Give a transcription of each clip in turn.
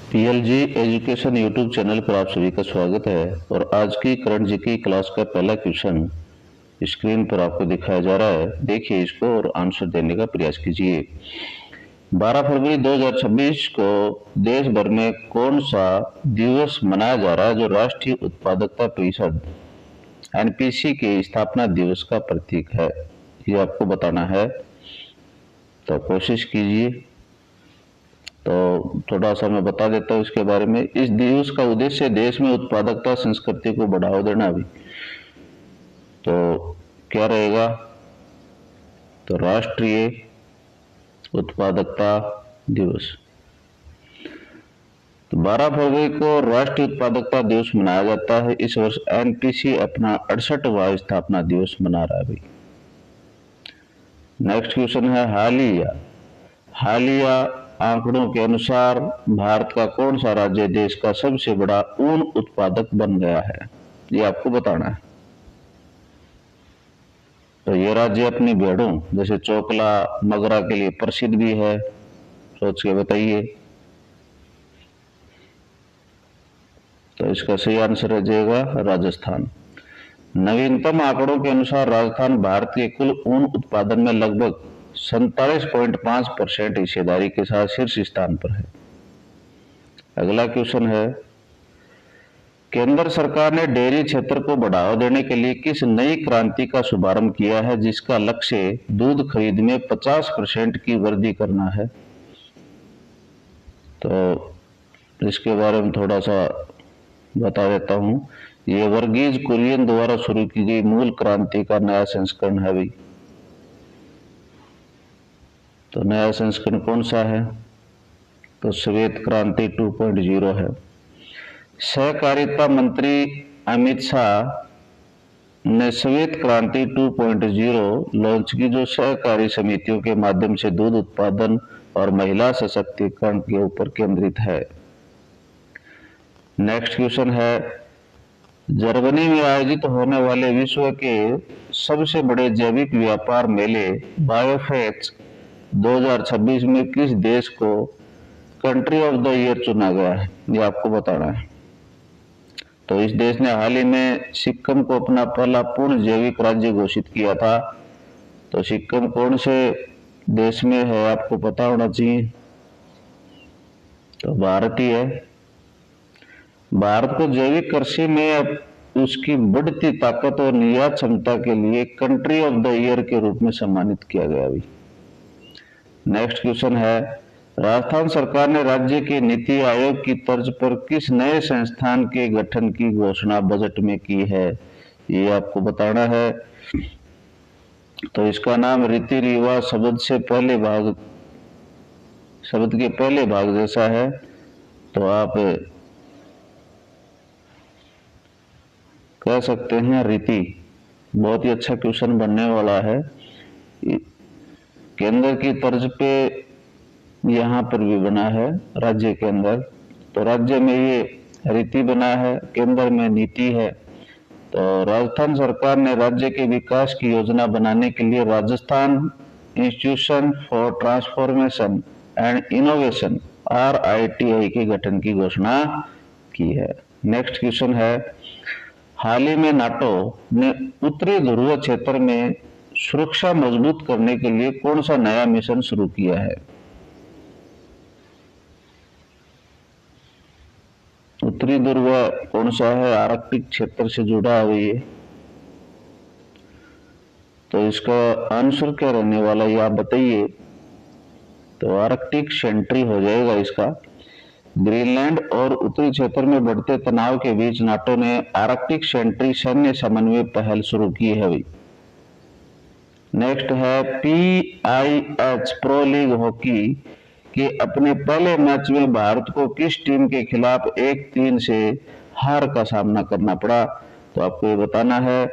PLG education YouTube channel पर आप सभी का स्वागत है। और आज की करंट जीके क्लास का पहला क्वेश्चन स्क्रीन पर आपको दिखाया जा रहा है। देखिए इसको और आंसर देने का प्रयास कीजिए। 12 फरवरी 2026 को देश भर में कौन सा दिवस मनाया जा रहा है जो राष्ट्रीय उत्पादकता परिषद एनपीसी के स्थापना दिवस का प्रतीक है? ये आपको बताना है, तो कोशिश कीजिए। तो थोड़ा सा मैं बता देता हूँ इसके बारे में। इस दिवस का उद्देश्य देश में उत्पादकता संस्कृति को बढ़ावा देना भी। तो क्या रहेगा? तो राष्ट्रीय उत्पादकता दिवस। तो 12 फरवरी को राष्ट्रीय उत्पादकता दिवस मनाया जाता है। इस वर्ष एनपीसी अपना 68वां स्थापना दिवस मना रहा है भाई। नेक्स्ट क्वेश्चन है हालिया आंकड़ों के अनुसार भारत का कौन सा राज्य देश का सबसे बड़ा ऊन उत्पादक बन गया है? ये आपको बताना है। तो ये राज्य अपनी भेड़ों जैसे चोकला मगरा के लिए प्रसिद्ध भी है। सोच के बताइए। तो इसका सही आंसर हो जाएगा राजस्थान। नवीनतम आंकड़ों के अनुसार राजस्थान भारत के कुल ऊन उत्पादन में लगभग 47.5% हिस्सेदारी के साथ शीर्ष स्थान पर है। अगला क्वेश्चन है, केंद्र सरकार ने डेयरी क्षेत्र को बढ़ावा देने के लिए किस नई क्रांति का शुभारंभ किया है जिसका लक्ष्य दूध खरीद में 50% की वृद्धि करना है? तो इसके बारे में थोड़ा सा बता देता हूं। ये वर्गीज कुरियन द्वारा शुरू की गई मूल क्रांति का नया संस्करण है भाई। तो नया संस्करण कौन सा है? तो श्वेत क्रांति 2.0 है। सहकारिता मंत्री अमित शाह ने श्वेत क्रांति 2.0 लॉन्च की, जो सहकारी समितियों के माध्यम से दूध उत्पादन और महिला सशक्तिकरण के ऊपर केंद्रित है। नेक्स्ट क्वेश्चन है, जर्मनी में आयोजित होने वाले विश्व के सबसे बड़े जैविक व्यापार मेले बायोफेच 2026 में किस देश को कंट्री ऑफ द ईयर चुना गया है? ये आपको बताना है। तो इस देश ने हाल ही में सिक्किम को अपना पहला पूर्ण जैविक राज्य घोषित किया था। तो सिक्किम कौन से देश में है आपको पता होना चाहिए। तो भारत ही है। भारत को जैविक कृषि में उसकी बढ़ती ताकत और निर्यात क्षमता के लिए कंट्री ऑफ द ईयर के रूप में सम्मानित किया गया अभी। नेक्स्ट क्वेश्चन है, राजस्थान सरकार ने राज्य के नीति आयोग की तर्ज पर किस नए संस्थान के गठन की घोषणा बजट में की है? ये आपको बताना है। तो इसका नाम रीति रिवाज शब्द के पहले भाग जैसा है। तो आप कह सकते हैं रीति। बहुत ही अच्छा क्वेश्चन बनने वाला है। केंद्र की तर्ज पे यहाँ पर भी बना है राज्य के अंदर। तो राज्य में ये रीति बना है, केंद्र में नीति है। तो राजस्थान सरकार ने राज्य के विकास की योजना बनाने के लिए Rajasthan institution for transformation and innovation RITI के गठन की घोषणा की है। नेक्स्ट क्वेश्चन है, हाल ही में नाटो ने उत्तरी ध्रुव क्षेत्र में सुरक्षा मजबूत करने के लिए कौन सा नया मिशन शुरू किया है? उत्तरी ध्रुव कौन सा है? आर्कटिक क्षेत्र से जुड़ा हुआ है। तो इसका आंसर क्या रहने वाला है आप बताइए। तो आर्कटिक सेंट्री हो जाएगा इसका। ग्रीनलैंड और उत्तरी क्षेत्र में बढ़ते तनाव के बीच नाटो ने आर्कटिक सेंट्री सैन्य समन्वय पहल शुरू की है भाई। नेक्स्ट है, PIH प्रो लीग हॉकी के अपने पहले मैच में भारत को किस टीम के खिलाफ 1-3 से हार का सामना करना पड़ा? तो आपको ये बताना है।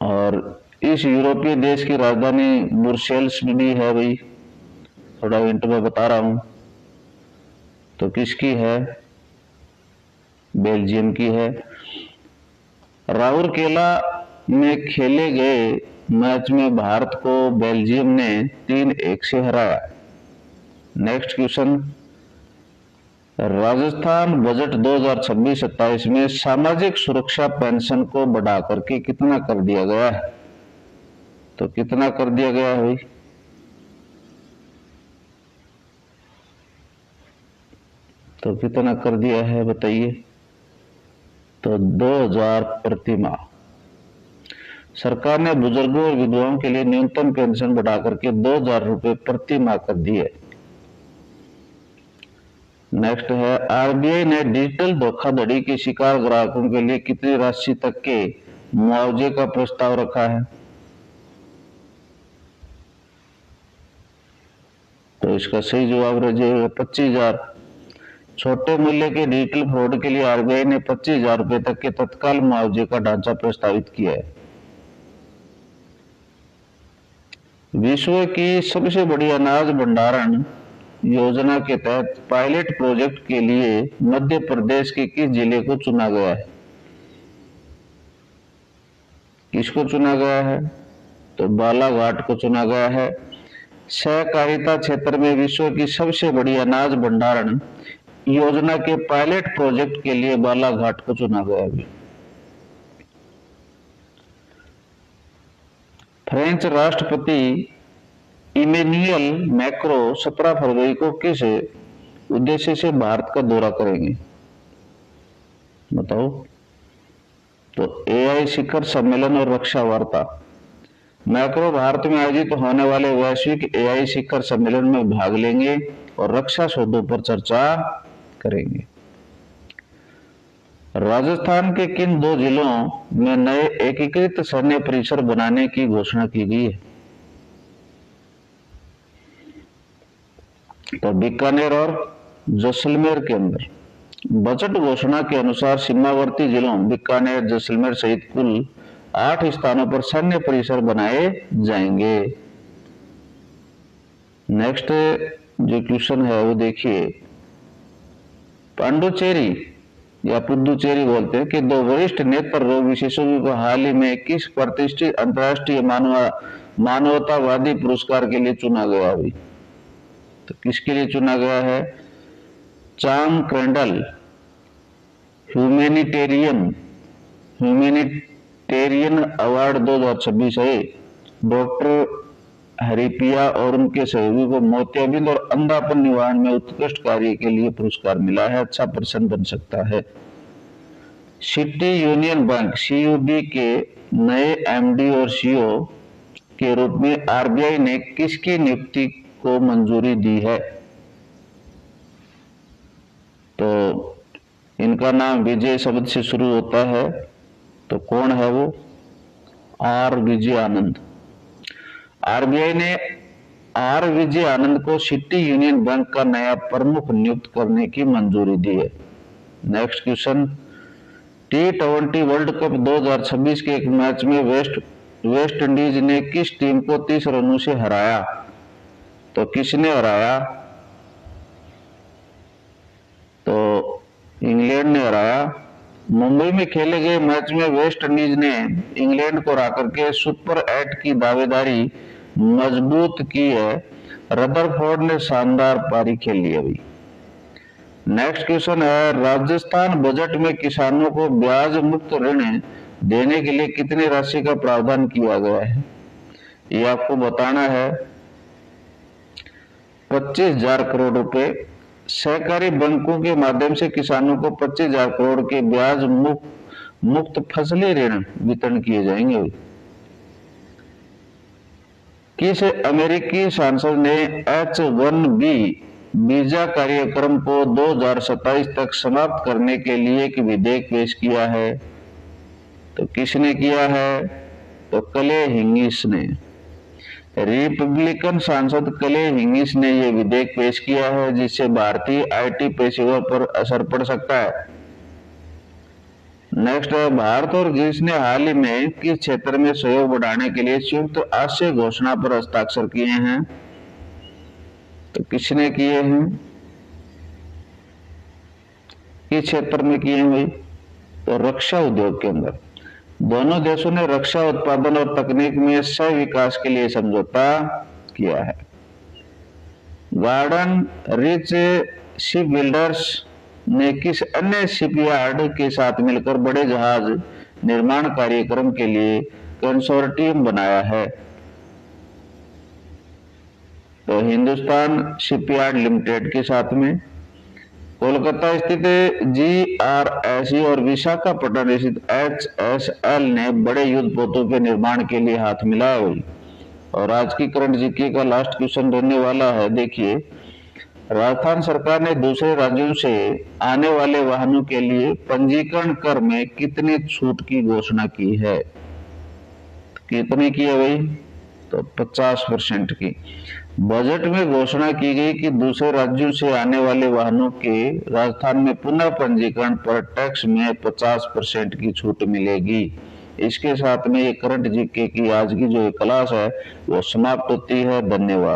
और इस यूरोपीय देश की राजधानी ब्रुसेल्स भी है भाई। थोड़ा हिंट में बता रहा हूं। तो किसकी है? बेल्जियम की है। राउरकेला में खेले गए मैच में भारत को बेल्जियम ने 3-1 से हराया। नेक्स्ट क्वेश्चन, राजस्थान बजट 2026-27 में सामाजिक सुरक्षा पेंशन को बढ़ा करके कितना कर दिया गया है? तो कितना कर दिया गया है भाई? तो कितना कर दिया है बताइए? तो 2000 प्रति माह। सरकार ने बुजुर्गों और विधवाओं के लिए न्यूनतम पेंशन बढ़ा करके 2000 रुपए प्रति माह कर दी है। नेक्स्ट है, आरबीआई ने डिजिटल धोखाधड़ी के शिकार ग्राहकों के लिए कितनी राशि तक के मुआवजे का प्रस्ताव रखा है? तो इसका सही जवाब रहेगा 25,000। छोटे मूल्य के डिजिटल फ्रॉड के लिए आरबीआई ने 25,000 रुपए तक के तत्काल मुआवजे का ढांचा प्रस्तावित किया है। विश्व की सबसे बड़ी अनाज भंडारण योजना के तहत पायलट प्रोजेक्ट के लिए मध्य प्रदेश के किस जिले को चुना गया है? किसको चुना गया है? तो बालाघाट को चुना गया है। सहकारिता क्षेत्र में विश्व की सबसे बड़ी अनाज भंडारण योजना के पायलट प्रोजेक्ट के लिए बालाघाट को चुना गया है। फ्रेंच राष्ट्रपति इमैनुअल मैक्रो 17 फरवरी को किस उद्देश्य से भारत का दौरा करेंगे? बताओ। तो एआई शिखर सम्मेलन और रक्षा वार्ता। मैक्रो भारत में आयोजित होने वाले वैश्विक एआई शिखर सम्मेलन में भाग लेंगे और रक्षा सौदों पर चर्चा करेंगे। राजस्थान के किन 2 जिलों में नए एकीकृत सैन्य परिसर बनाने की घोषणा की गई है? तो बीकानेर और जैसलमेर के अंदर। बजट घोषणा के अनुसार सीमावर्ती जिलों बीकानेर, जैसलमेर सहित कुल 8 स्थानों पर सैन्य परिसर बनाए जाएंगे। नेक्स्ट जो क्वेश्चन है वो देखिए, पांडुचेरी या पुदुचेरी बोलते हैं कि 2 वरिष्ठ नेत्र रोग विशेषज्ञों को हाल ही में किस प्रतिष्ठित अंतर्राष्ट्रीय मानवतावादी पुरस्कार के लिए चुना गया है? तो किसके लिए चुना गया है? चांग क्रेंडल ह्यूमैनिटेरियन अवार्ड 2026 है। डॉक्टर हरिप्रिया और उनके सहयोगी को मोतियाबिंद और अंधापन निवारण में उत्कृष्ट कार्य के लिए पुरस्कार मिला है। अच्छा पर्सन बन सकता है। सिटी यूनियन बैंक सीयूबी के नए एमडी और सीईओ के रूप में आरबीआई ने किसकी नियुक्ति को मंजूरी दी है? तो इनका नाम विजय शब्द से शुरू होता है। तो कौन है वो? आर विजय आनंद। आरबीआई ने आर विजय आनंद को सिटी यूनियन बैंक का नया प्रमुख नियुक्त करने की मंजूरी दी है। Next question, T20 world cup 2026 के एक मैच में वेस्ट इंडीज ने किस टीम को 30 रनों से हराया? तो किसने हराया? तो इंग्लैंड ने हराया। मुंबई में खेले गए मैच में वेस्ट इंडीज ने इंग्लैंड को हरा करके सुपर 8 की दावेदारी मजबूत की है। रदरफोर्ड ने शानदार पारी खेल ली अभी। नेक्स्ट क्वेश्चन है, राजस्थान बजट में किसानों को ब्याज मुक्त ऋण देने के लिए कितनी राशि का प्रावधान किया गया है? ये आपको बताना है। 25,000 करोड़ रुपए। सहकारी बैंकों के माध्यम से किसानों को 25,000 करोड़ के ब्याज मुक्त फसली ऋण वितरण किए जाएंगे। किस अमेरिकी सांसद ने H-1B वीजा कार्यक्रम को 2027 तक समाप्त करने के लिए एक विधेयक पेश किया है? तो किसने किया है? तो क्ले हिंगिस ने। रिपब्लिकन सांसद क्ले हिंगिस ने यह विधेयक पेश किया है जिससे भारतीय आईटी पेशेवर पर असर पड़ सकता है। नेक्स्ट है, भारत और ग्रीस ने हाल ही में किस क्षेत्र में सहयोग बढ़ाने के लिए संयुक्त आशय घोषणा पर हस्ताक्षर किए हैं? तो किसने किए हैं? किस क्षेत्र में किए हैं भाई? तो रक्षा उद्योग के अंदर। दोनों देशों ने रक्षा उत्पादन और तकनीक में सह विकास के लिए समझौता किया है। गार्डन रिच शिप बिल्डर्स ने किस अन्य शिपयार्ड के साथ मिलकर बड़े जहाज निर्माण कार्यक्रम के लिए कंसोर्टियम बनाया है? तो हिंदुस्तान शिपयार्ड लिमिटेड के साथ में। कोलकाता स्थित GRSE और विशाखापट्टनम स्थित HSL ने बड़े युद्धपोतों के निर्माण के लिए हाथ मिलाया हुई। और आज की करंट जीके का लास्ट क्वेश्चन रहने वाला है, देखिए, राजस्थान सरकार ने दूसरे राज्यों से आने वाले वाहनों के लिए पंजीकरण कर में कितनी छूट की घोषणा की है? कितने की है भाई? तो 50% की। बजट में घोषणा की गई कि दूसरे राज्यों से आने वाले वाहनों के राजस्थान में पुनः पंजीकरण पर टैक्स में 50% की छूट मिलेगी। इसके साथ में ये करंट जीके की आज की जो क्लास है वो समाप्त होती है। धन्यवाद।